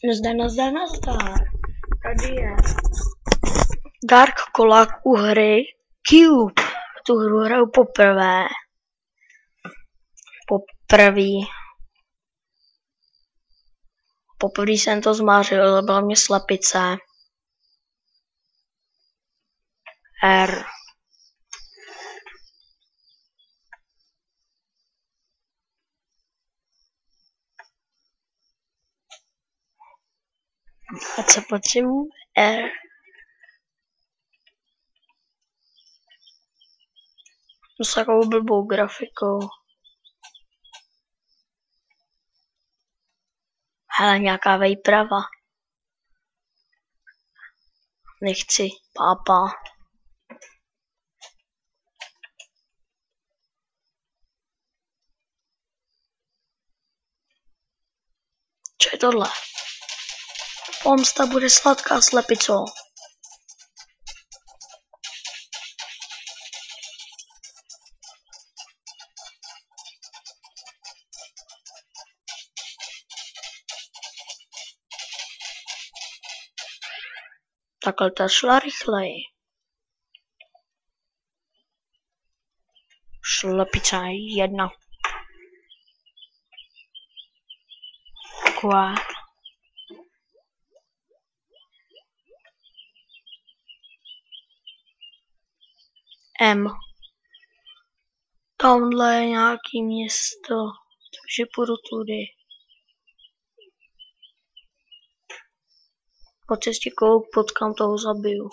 Nazdar. Tady je Dark Kolák u hry Cube. Tu hru hraju poprvé. Poprvé jsem to zmařil, zabila mě slepice. R. A co potřebuji? R. S takovou blbou grafikou. Hele, nějaká vejprava. Nechci, pápa. Co je tohle? Pomsta bude sladká, slepico. Takhle ta šla rychleji. Slepice jedna. Taková. M. Tamhle je nějaký město, takže půjdu tudy. Po cestě potkám, toho zabiju.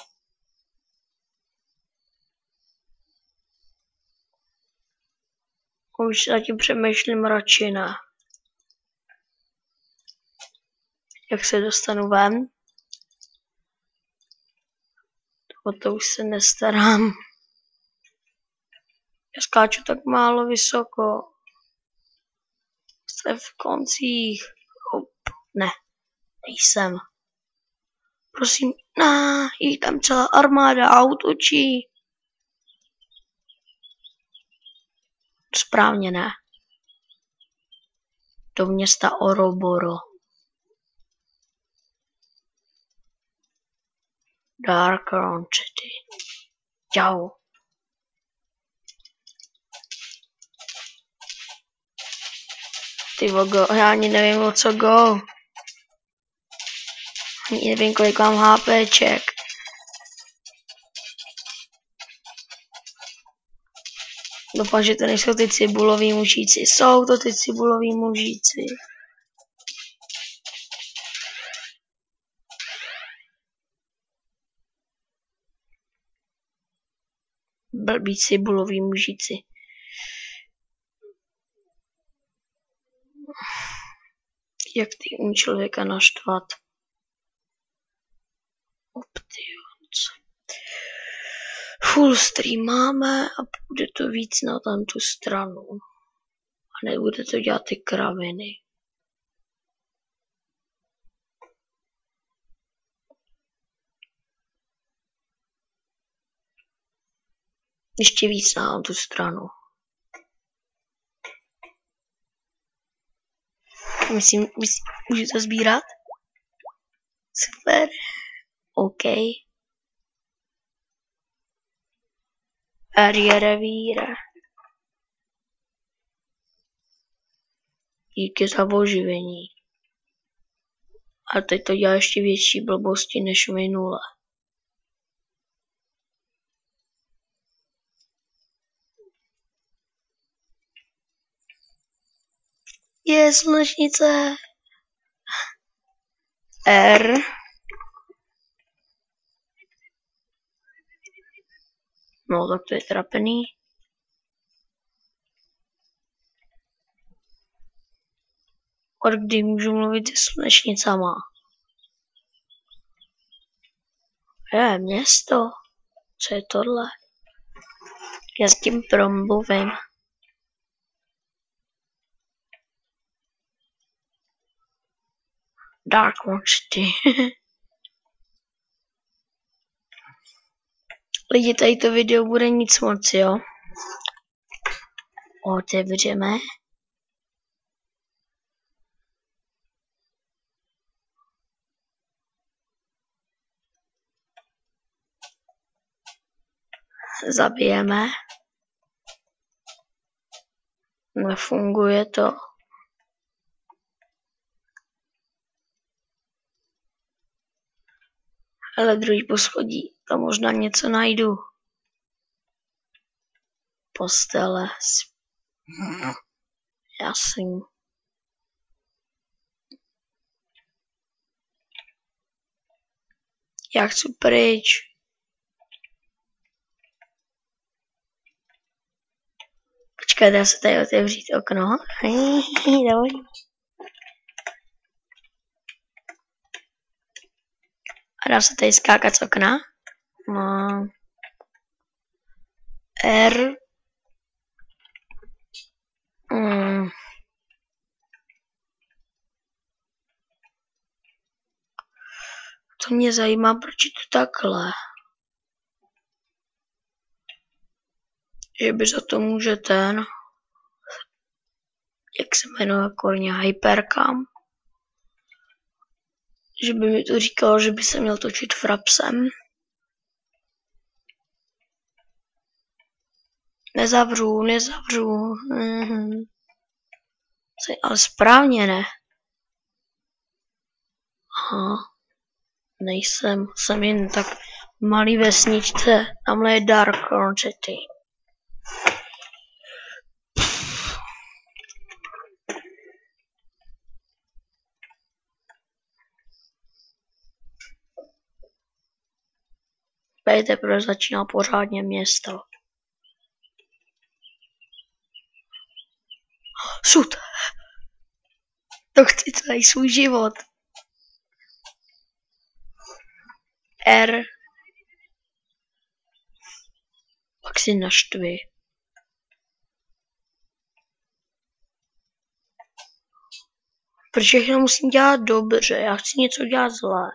Už zatím přemýšlím radši ne. Jak se dostanu ven? O to už se nestarám. Já skáču tak málo vysoko. Jste v koncích. Ne, nejsem. Prosím, je tam celá armáda a útočí. Správně ne. Do města Oroboro. Dark City. Čau. Ty vogo, já ani nevím o co go. Ani nevím, kolik mám HPček. Doufám, že to nejsou ty cibuloví mužíci. Jsou to ty cibuloví mužíci. Blbí cibuloví mužíci. Jak ty umí člověka naštvat? Options. Full stream máme a bude to víc na tamtu stranu. A nebude to dělat ty kraviny. Ještě víc na tu stranu. Myslím, můžu to sbírat? Super. OK. Area revíra. Díky za oživení. A teď to dělá ještě větší blbosti než minule. Je slunečnice. R. No, tak to je trapený. Od kdy můžu mluvit se slunečnicama? Je město. Co je tohle? Já s tím promluvím. Dark City. Lidi, tady to video bude nic moc, jo? Otevřeme. Zabijeme. Nefunguje to. Ale druhý poschodí, to možná něco najdu. Postele. Jasný. Já chci pryč. Počkejte, já se tady otevřít okno. A dá se tady skákat z okna. No. R. To mě zajímá, proč je to takhle. Že by za to může ten, jak se jmenuje korně, Hypercam. Že by mi to říkalo, že by se měl točit frapsem. Nezavřu. Ale správně ne. Aha. Nejsem, jsem jen tak malý vesničce, tamhle je Dark City. Tady teprve začíná pořádně město. Sud! To chci celý svůj život. R. Pak si naštvi. Proč všechno musím dělat dobře? Já chci něco dělat zlé.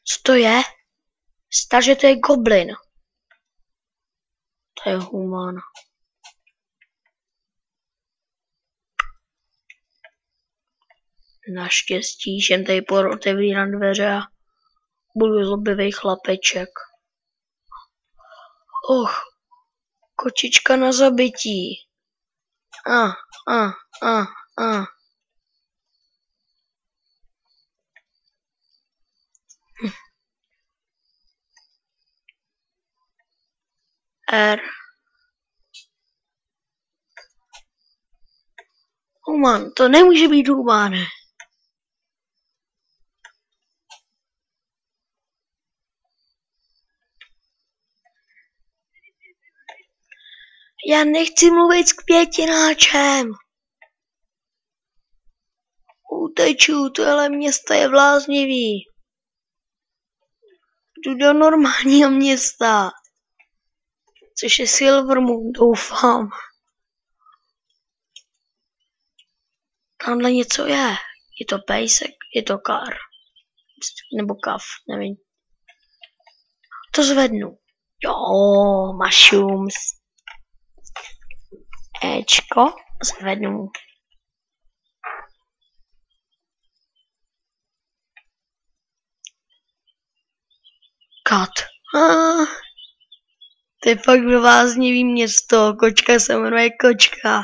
Co to je? Staže to je goblin. To je human. Naštěstí jsem tady otevírám dveře a budu zlobivý chlapeček. Kočička na zabití. R. Human, to nemůže být human. Já nechci mluvit s květináčem. Uteču, tohle město je bláznivý. Jdu do normálního města. Což je Silvermoon, doufám. Tamhle něco je. Je to pejsek, je to kar. Nebo kav, nevím. To zvednu. Jo, mushrooms. Ečko, zvednu. Kat. To je fakt bláznivý město. Kočka se jmenuje Kočka.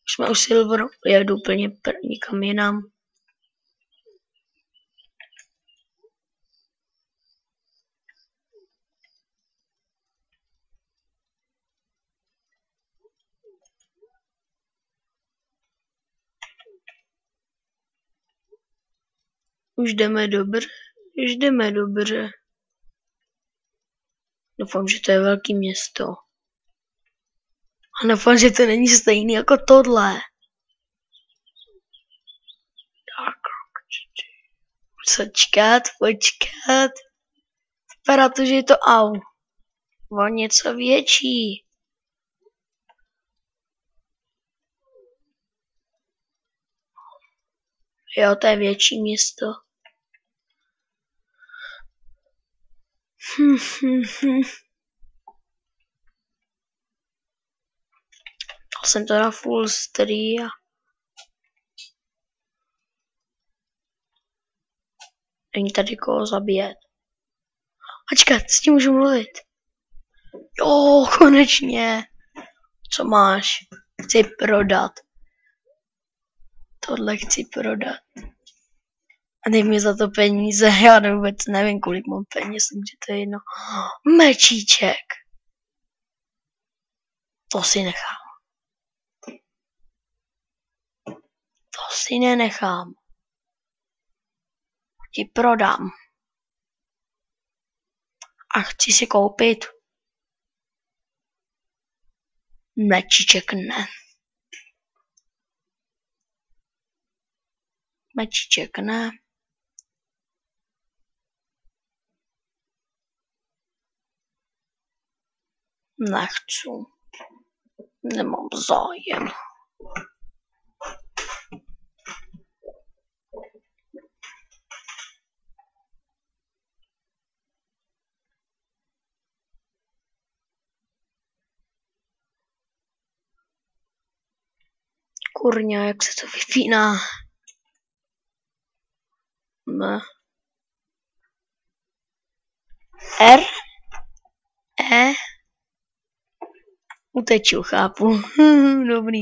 Jsme u Silver, jedu úplně nikam jinam. Už jdeme dobře. Doufám, že to je velký město. A doufám, že to není stejný jako tohle. Počkat. Vypadá to, že je to o něco větší. Jo, to je větší město. Dal jsem to na full stream. Není tady koho zabíjet. Počkat, s tím můžu mluvit. Jo, konečně. Co máš? Chci prodat. Tohle chci prodat. A dej mi za to peníze. Já vůbec nevím, kolik mám peněz, takže to je jedno. Mečíček. To si nechám. To si nenechám. Ti prodám. A chci si koupit mečíček ne. Mečíček ne. Nechci. Nemám zájem. Kurňa, jak se to vypíná. R E uteču, chápu. Dobrý.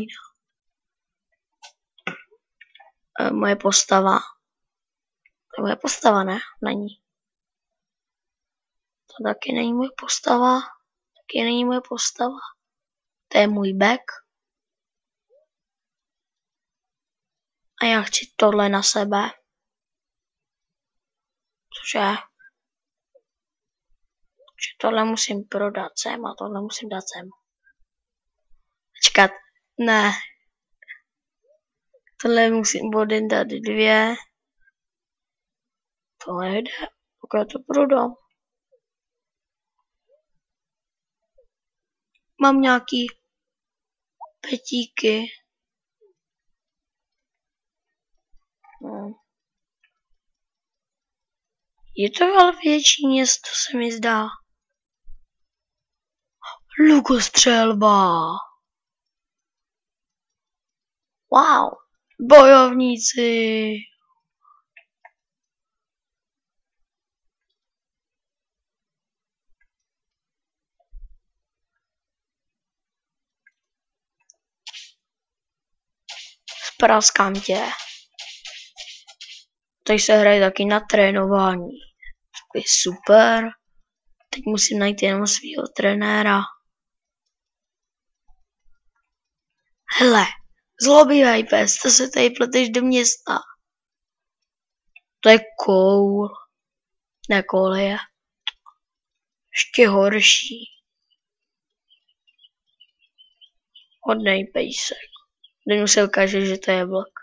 Moje postava. To je moje postava, ne? Není. To taky není moje postava. Taky není moje postava. To je můj back. A já chci tohle na sebe. Cože? Že tohle musím prodat sem a tohle musím dát sem. Počkat. Ne. Tohle musím bodem dát 2. To nejde. Pokud to prodám. Mám nějaký petíky. Je to ale větší město, se mi zdá. Lukostřelba. Wow. Bojovníci. Praskám tě. Tady se hraje taky na trénování. To je super. Teď musím najít jenom svého trenéra. Hele, zlobivej pes, to se tady pleteš do města. To je koul. Ne, koul je. Ještě horší. Hodnej pejsek. Denu se ukáže, že to je vlk.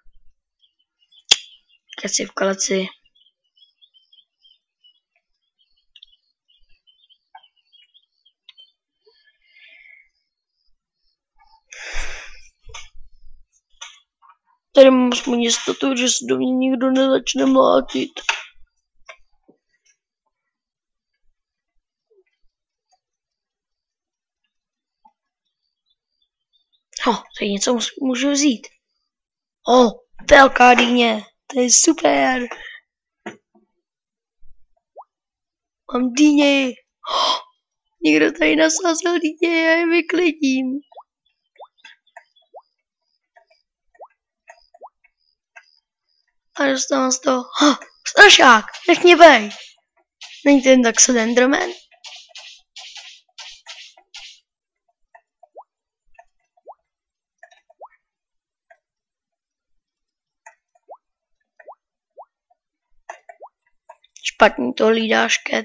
Keci v kaleci. Tady mám aspoň jistotu, že se do mě nikdo nezačne mlátit. Tady něco můžu vzít. Velká dýně. To je super. Mám dýně. Někdo tady nasázel dýně, já je vyklidím. A dostávám z toho. Strašák, nech mě bej. Není ten tak Slenderman? Špatný to hlídáš, Cat.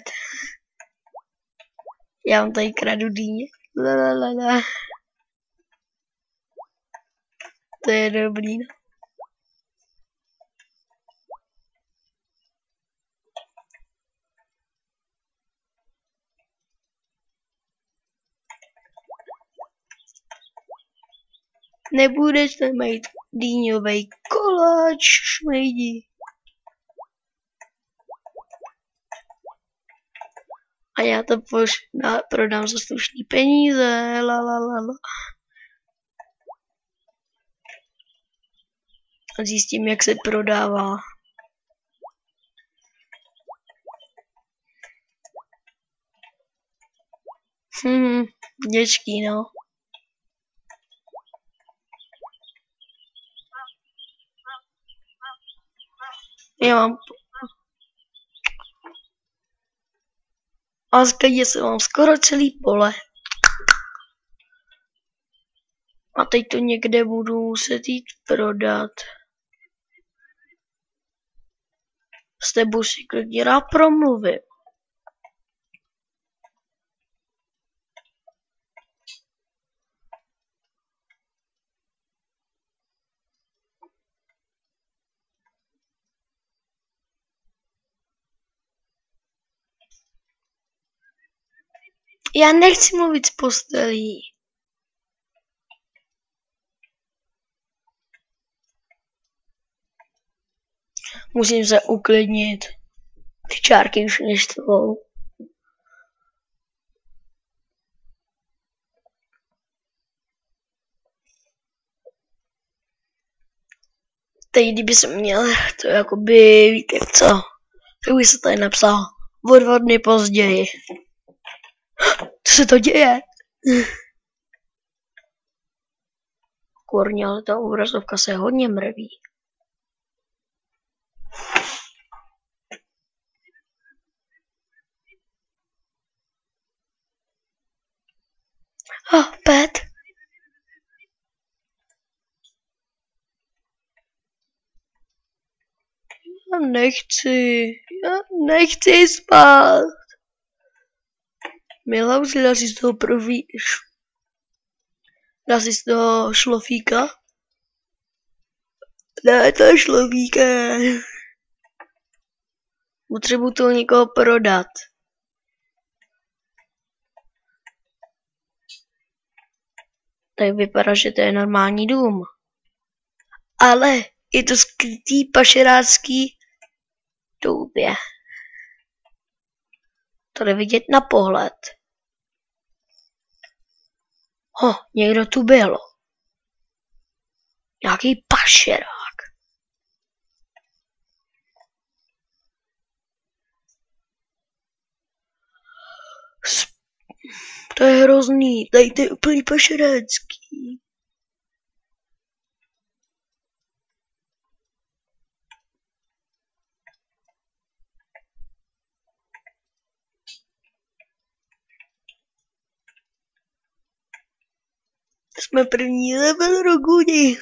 Já vám tady kradu dýně. Lalalala. To je dobrý, no. Nebudete mít dýňovej koláč, šmejdi. A já to prodám za slušný peníze, lalalala. A zjistím, jak se prodává. těžký, no. Já mám... A zkladě se mám skoro celý pole. A teď to někde budu muset jít prodat. S tebou si klidně rád promluvím. Já nechci mluvit s postelí. Musím se uklidnit. Ty čárky už mě štvou. Teď kdyby jsem měl to jakoby, víte co, tak bych se tady napsal o 2 dny později. Co se to děje? Kurně, ale ta obrazovka se hodně mrví. Pet. Já nechci spát. Milaus, dá si z toho dá si z toho šlofíka? Ne, to je šlofíka. Potřebuji to někoho prodat. Tak vypadá, že to je normální dům. Ale je to skrytý pašerácký doubě. To jde vidět na pohled. Někdo tu byl. Nějaký pašerák. To je hrozný, tady to je úplný pašerácký. Jsme první level Roguni.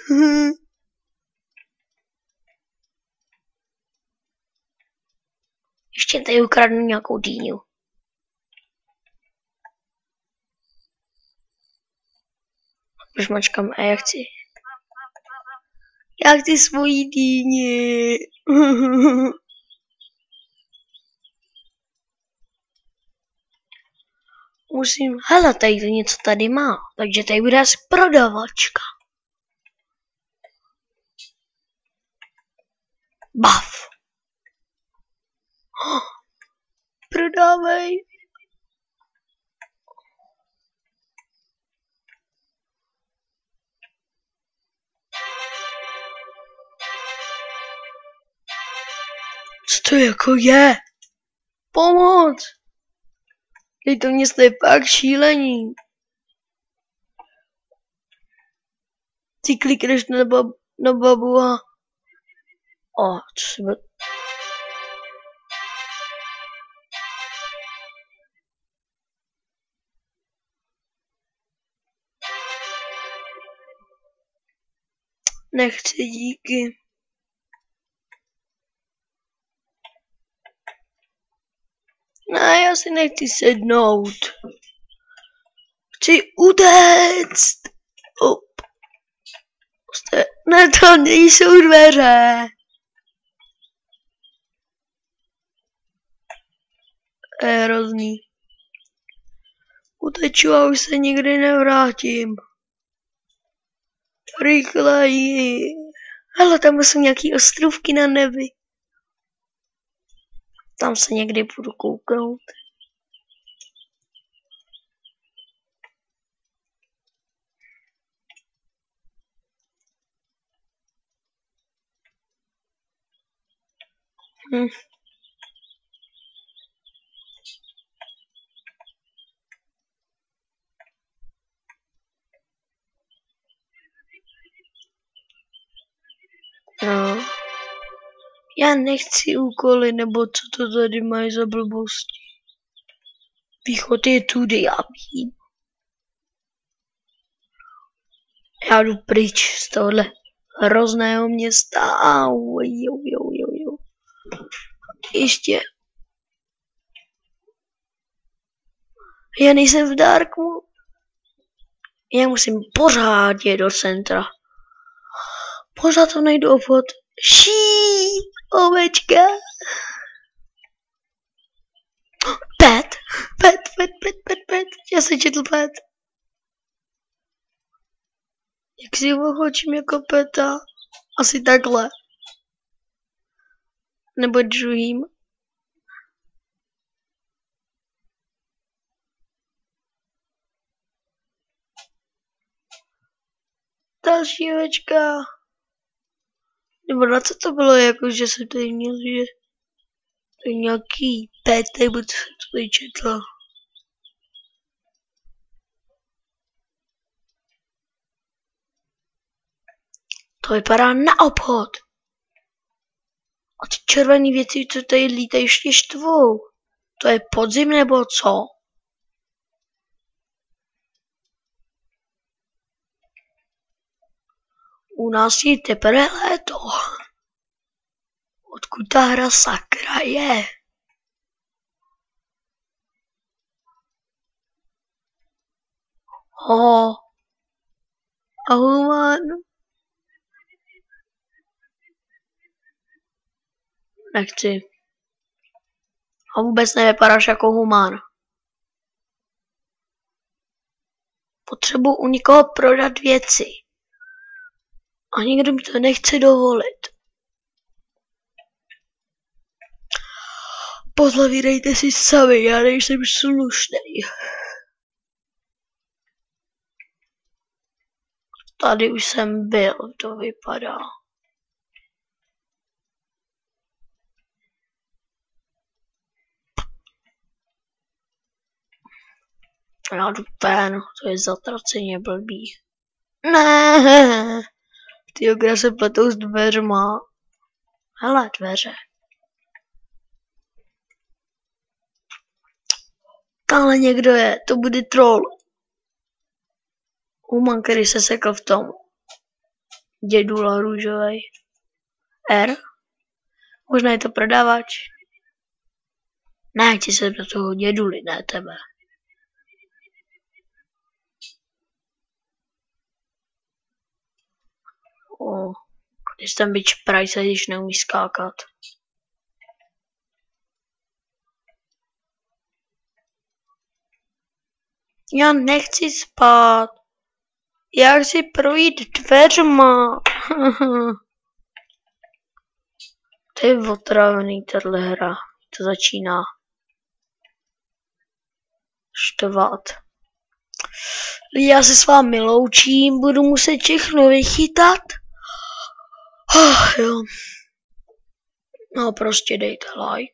Ještě tady ukradnu nějakou dýňu. Už mačkám a já chci svoji dýni. Hele, tady to něco tady má, takže tady bude asi prodavačka. Bav. Prodávej. Co to jako je? Pomoc! Teď to město je fakt šílení. Ty klikneš na babu a... co se bude... Nechci, díky. Ne, já si nechci sednout. Chci utéct. Ne, to nejsou dveře. To je hrozný. Uteču a už se nikdy nevrátím. Rychleji. Hele, tam jsou nějaký ostrovky na nebi. Tam se někdy budu kouknout. Já nechci úkoly, nebo co to tady mají za blbosti. Východ je tudy, já vím. Já jdu pryč z tohle hrozného města. Au, jo. Ještě. Já nejsem v Darkmu. Já musím pořád jít do centra. Pořád to najdu obchod. Ovečka. Pet. Já jsem četl pet. Jak si ho ochočím jako peta? Asi takhle. Nebo druhým. Další ovečka. Nebo na co to bylo, jako že jsem tady měl, že to je nějaký pet, nebo co jsem tady četl. To vypadá na obchod. A ty červené věci, co tady lítají, ještě štvou. To je podzim nebo co? U nás je teprve léto. Odkud ta hra sakra je? A human. Nechci. A vůbec nevypadáš jako humán. Potřebuji u někoho prodat věci. A nikdo mi to nechce dovolit. Pozavírejte si sami, já nejsem slušnej. Tady už jsem byl, to vypadá. Já jdu ven, to je zatraceně blbý. Ne, tyjo, kde se pletou s dveřma. Hele, dveře. Tamhle někdo je, to bude troll. Human, který se sekl v tom. Dědula růžovej. R? Možná je to prodavač. Ne, ti se do toho děduli, ne tebe. Když ten bič Price, když neumí skákat. Já nechci spát. Já chci projít dveřma. To je otravný, tato hra. To začíná štvát. Já se s vámi loučím, budu muset všechno vychytat. Jo. No prostě dejte like.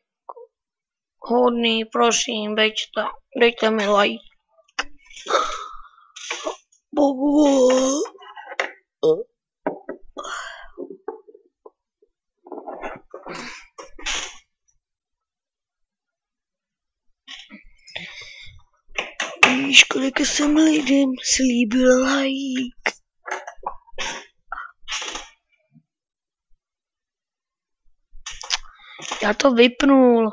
Hodný, prosím, dejte mi like. Víš, kolik jsem lidem slíbil like. Já to vypnul.